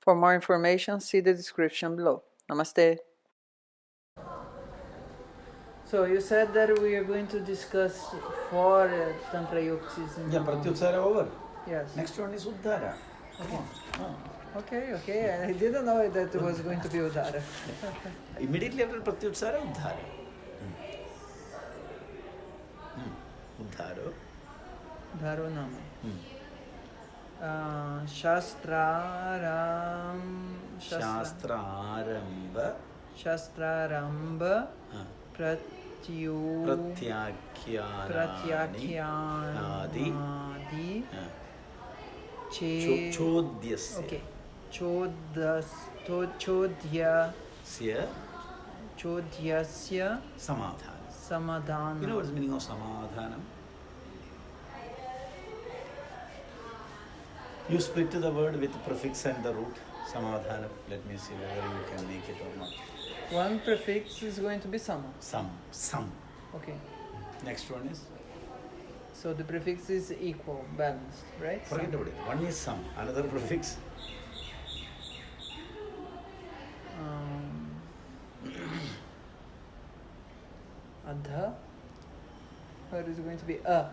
For more information, see the description below. Namaste. So you said that we are going to discuss four Tantra Yuktis in Yeah, Pratyutsara over. Yes. Next one is Uddhara. Come on. Okay. I didn't know that it was going to be Uddhara. Immediately after Pratyutsara, Uddhara. Uddharo. Dharo Nama. Shastraramba Pratyakyanadi Chodyasya. Okay. Chodyasya Samadhana. Samadhana. You know what's the meaning of Samadhanam? You split the word with prefix and the root. Samadhanam. Let me see whether you can make it or not. One prefix is going to be sama. Some. Okay. Next one is? So the prefix is equal, balanced, right? Forget about it. One is some. Another prefix? Adha. Or is it going to be a?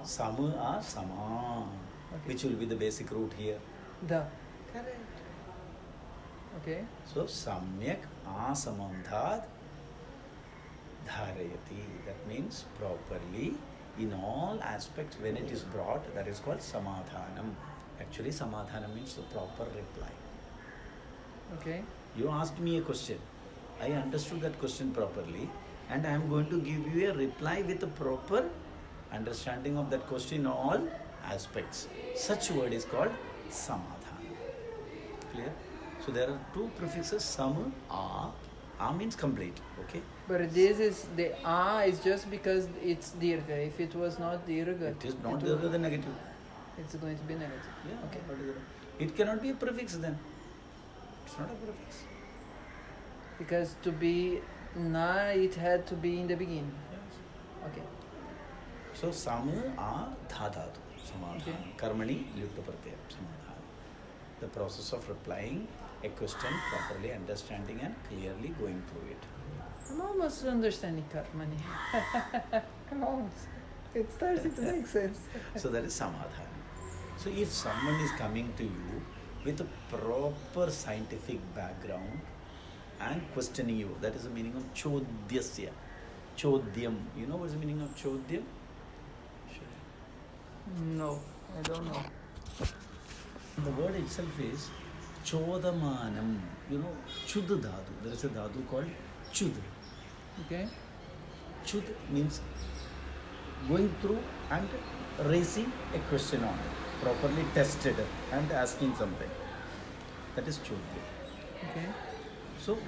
Sama, sama. Okay. Which will be the basic root here? The. Correct. Okay. So, samyak asamanthat dharayati. That means properly, in all aspects, when it is brought, that is called samadhanam. Actually, samadhanam means the proper reply. Okay. You asked me a question. I understood that question properly, and I am going to give you a reply with a proper understanding of that question in all aspects. Such word is called samadhana. Clear? So there are two prefixes, sama, a. A means complete, okay? But this is, the a is just because it's dirgha. If it was not dirgha, it is not dirgha, then negative. It's going to be negative. Yeah, okay. It cannot be a prefix then. It's not a prefix. Because to be na, it had to be in the beginning. Yes. Okay. So samu a dhadhatu. Samadhana. Okay. Karmani lyukta pratyaya. Samadhana. The process of replying a question properly, understanding and clearly going through it. I'm almost understanding Karmani. I'm almost. It's starting to make sense. So that is samadhana. So if someone is coming to you with a proper scientific background and questioning you, that is the meaning of chodyasya. Chodyam. You know what's the meaning of chodyam? Sure. No, I don't know. The word itself is chodamanam. You know, chud dhatu. There is a dhatu called chud. Okay. Chud means going through and raising a question on it. Properly tested and asking something. That is chodya. Okay. So,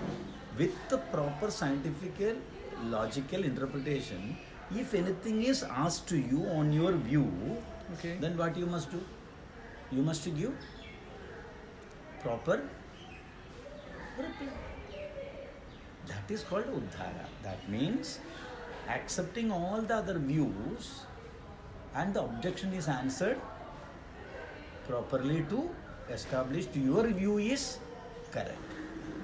with the proper scientific, logical interpretation, if anything is asked to you on your view, okay, then what you must do? You must give proper reply. That is called Uddhara. That means accepting all the other views and the objection is answered properly to establish your view is correct.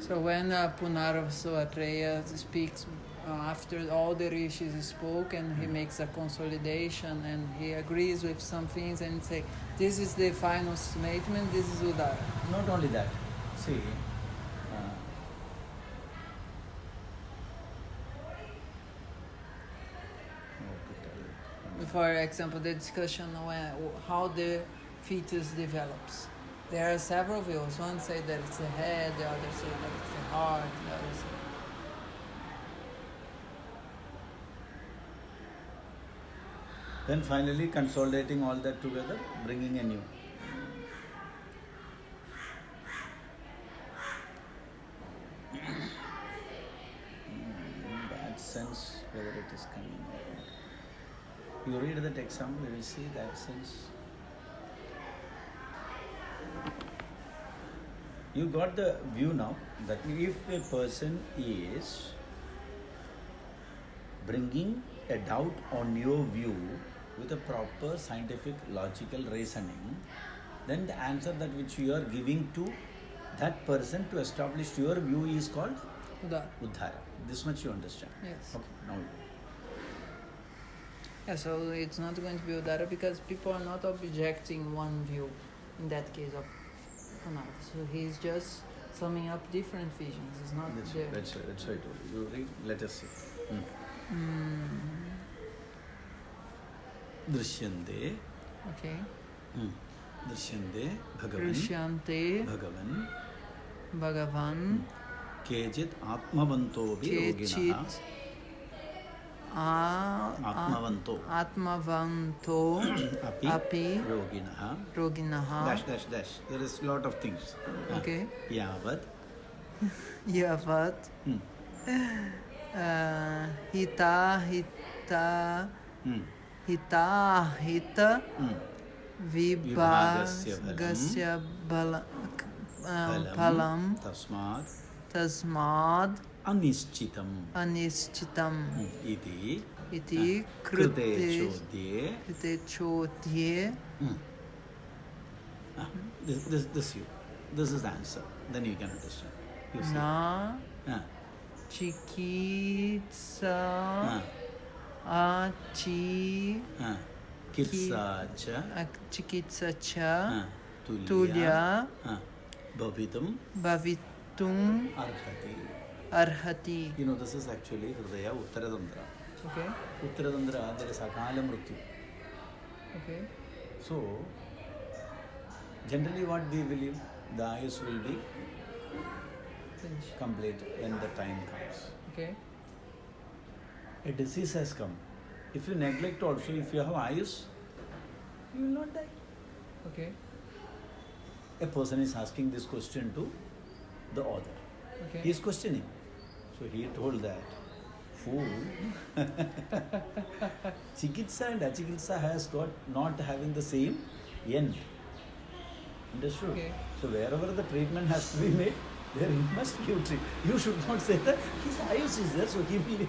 So when Punarvasvatreya speaks after all the rishis spoke and he makes a consolidation and he agrees with some things and say, this is the final statement, this is Uddhara. Not only that, see, for example, the discussion on how the fetus develops. There are several views. One say that it's the head, the other say that it's the heart, the other say. Then finally consolidating all that together, bringing a new. In that sense, whether it is coming or not. You read that example, you will see that sense. You got the view now that if a person is bringing a doubt on your view with a proper scientific logical reasoning, then the answer that which you are giving to that person to establish your view is called Udara. Uddhara. This much you understand. Yes. Okay, now. Yeah, so it's not going to be Udara because people are not objecting one view in that case of Punarva. So he's just summing up different visions. It's not That's there. right, that's right, that's right. You read, let us see. Drishyante. Okay. Drishyante Bhagavan. Krishyante Bhagavan. Bhagavan Kejit Atmavanto Viroginaha. Kechit Atmavanto Api Roginaha. Roginaha. Dash, dash, dash. There is lot of things. Okay. Yavat. Yavat Hita Vibhagasya Phalam Tasmad Anischitam Iti Krute Chodye. This is the answer. Then you can understand. You see. Na Chikitsa Achi Chikitsa Cha Tulya Bhavitum Bhavitum Arhati. You know, this is actually Hridaya Uttaradandra. Okay. Uttaradandra, there is Akala Mrityu. Okay. So, generally what we believe, the ayus will be Finish. complete when the time comes. Okay. A disease has come. If you neglect also, if you have ayus, you will not die. Okay. A person is asking this question to the author. Okay. He is questioning. So he told that, fool, Chikitsa and Achikitsa has got not having the same end. Understood? Okay. So wherever the treatment has to be made, there you must give treatment. You should not say that his ayus is there, so he will.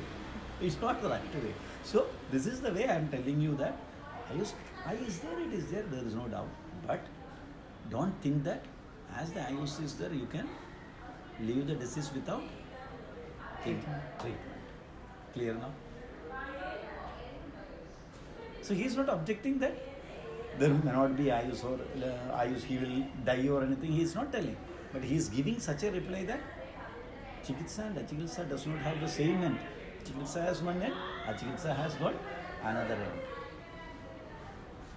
It's not the right way. So this is the way I am telling you that ayus is there, it is there, there is no doubt. But don't think that as the ayus is there, you can leave the disease without treatment. Clear now? So he is not objecting that there may not be ayus or ayus, he will die or anything. He is not telling. But he is giving such a reply that Chikitsa and Achikitsa does not have the same end. Chikitsa has one end, Achikitsa has got another end.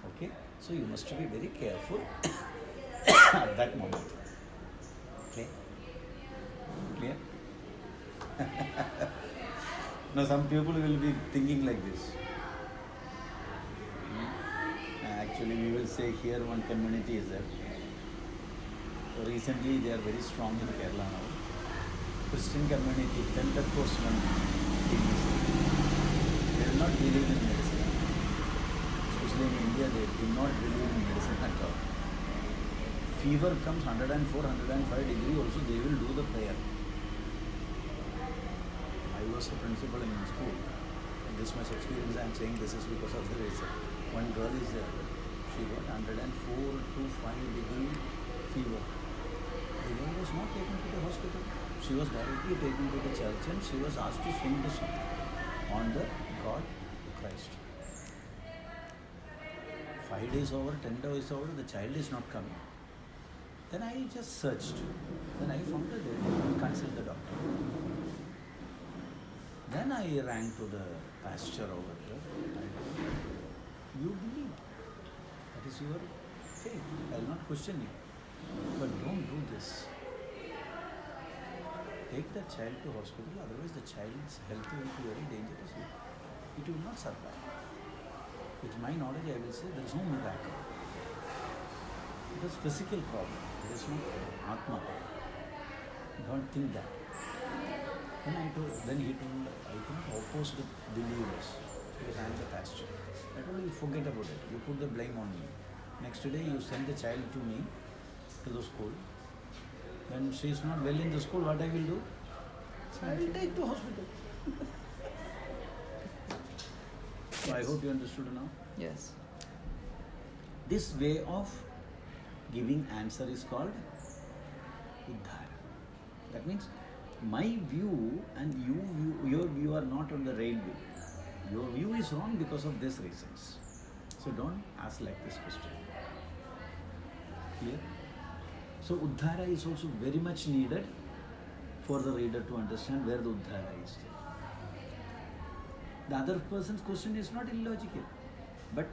Okay? So you must be very careful at that moment. Okay? Clear? Now some people will be thinking like this. Actually, we will say here one community is there. So recently they are very strong in Kerala now. Christian community, Pentecostal community. They do not believe in medicine. Especially in India, they do not believe in medicine at all. Fever comes 104, 105 degree also, they will do the prayer. I was a principal in school. This much experience I am saying this is because of the reason. One girl is there. She got 104 to 5 degree fever. The girl was not taken to the hospital. She was directly taken to the church and she was asked to sing the song on the God Christ. 5 days over, 10 days over, the child is not coming. Then I just searched. Then I found that they didn't consult the doctor. Then I rang to the pastor over there. You believe. That is your faith. I will not question you. But don't do this. Take the child to hospital, otherwise the child's health will be very dangerous. It will not survive. With my knowledge, I will say there is no miracle. It is physical problem. There is no Atma. Don't think that. Then he told, I think opposed believers, because I am the pastor. I told you, forget about it. You put the blame on me. Next day you send the child to me, to the school. When she is not well in the school, what I will do? I will take to hospital. So I hope you understood now. Yes. This way of giving answer is called Uddhara. That means my view and your view are not on the railway. Your view is wrong because of these reasons. So don't ask like this question. Clear? So Uddhara is also very much needed for the reader to understand where the Uddhara is. The other person's question is not illogical, but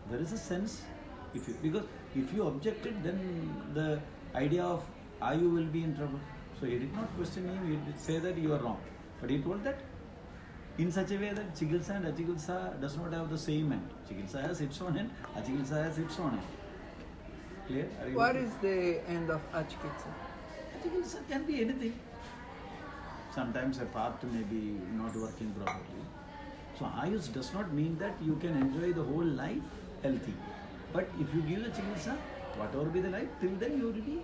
there is a sense, because if you objected, then the idea of you will be in trouble. So he did not question him, he did say that you are wrong. But he told that in such a way that Chikitsa and Achikitsa does not have the same end. Chikitsa has its own end, Achikitsa has its own end. Clear? What is the end of Achikitsa? Achikitsa can be anything. Sometimes a part may be not working properly. So Ayush does not mean that you can enjoy the whole life healthy. But if you give the Chikitsa, whatever be the life, till then you will be.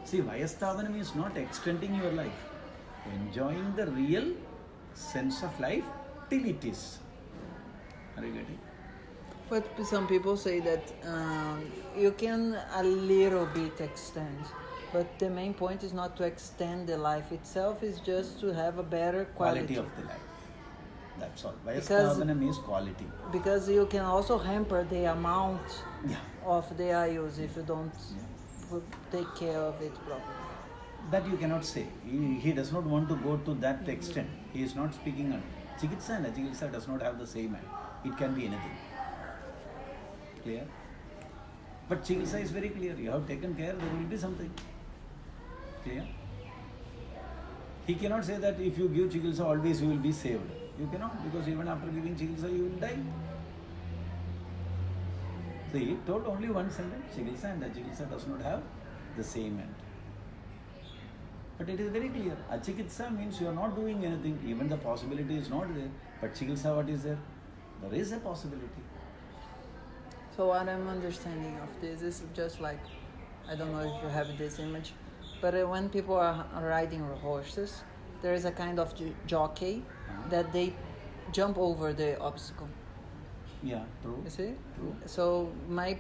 See, Vayasthavana means not extending your life. Enjoying the real sense of life till it is. Are you getting? But some people say that you can a little bit extend, but the main point is not to extend the life itself, it's just to have a better quality of the life. That's all. Vayasthavana means quality. Because you can also hamper the amount of the ayus if you don't take care of it properly. That you cannot say. He does not want to go to that extent. He is not speaking on Chikitsa and Achikitsa does not have the same end. It can be anything. Clear? But Chikitsa is very clear. You have taken care, there will be something. Clear? He cannot say that if you give Chikitsa always you will be saved. You cannot, because even after giving Chikitsa you will die. So he told only one sentence, Chikitsa and Achikitsa does not have the same end. But it is very clear. Achikitsa means you are not doing anything. Even the possibility is not there. But Chikitsa, what is there? There is a possibility. So what I'm understanding of this is just like, I don't know if you have this image, but when people are riding horses, there is a kind of jockey that they jump over the obstacle. Yeah, true. You see? True. So my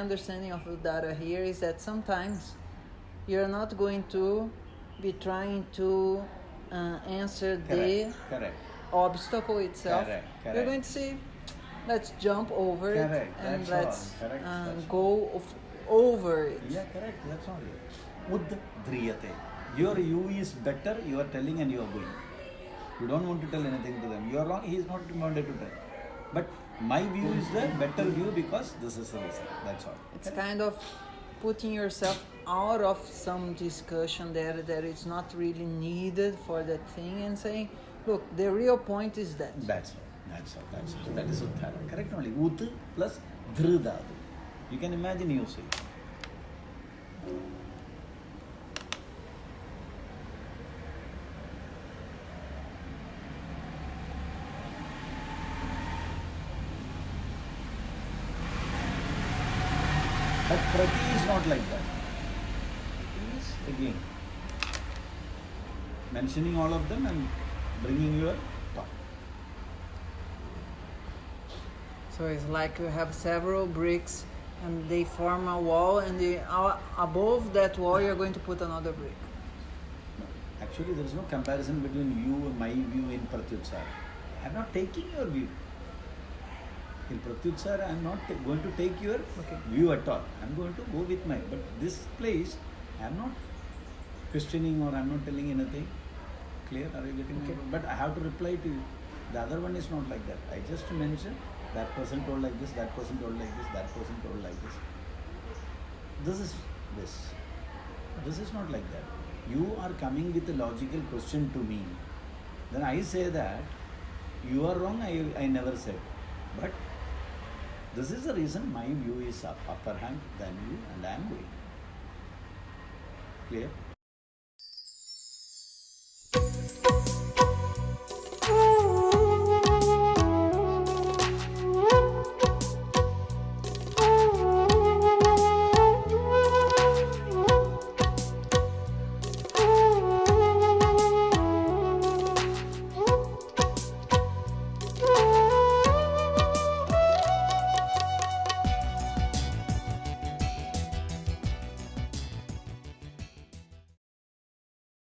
understanding of the data here is that sometimes you're not going to be trying to answer the obstacle itself. Correct. You're going to say, let's jump over it and let's go over it. Yeah, correct. That's all. Uddhriyate. Your you is better, you are telling and you are going. You don't want to tell anything to them. You are wrong, he is not wanted to tell. But my view is the better view because this is the reason. That's all. It's kind of putting yourself out of some discussion there that is not really needed for that thing and saying, look, the real point is that. That's all. That is Uddhara. Correct only. Ut plus Dhrudadu. You can imagine you say. But Prati is not like that. It is again mentioning all of them and bringing your thought. So it's like you have several bricks and they form a wall, and above that wall you're going to put another brick. No. Actually, there is no comparison between you and my view in Pratyutsara. I am not taking your view. In Pratyutsara, I am not going to take your view at all. I am going to go with mine. But this place, I am not questioning or I am not telling anything. Clear? Are you getting me? But I have to reply to you. The other one is not like that. I just mentioned that person told like this, that person told like this, that person told like this. This is this. This is not like that. You are coming with a logical question to me. Then I say that you are wrong, I never said. But this is the reason my view is upper hand than you and I am going. Clear?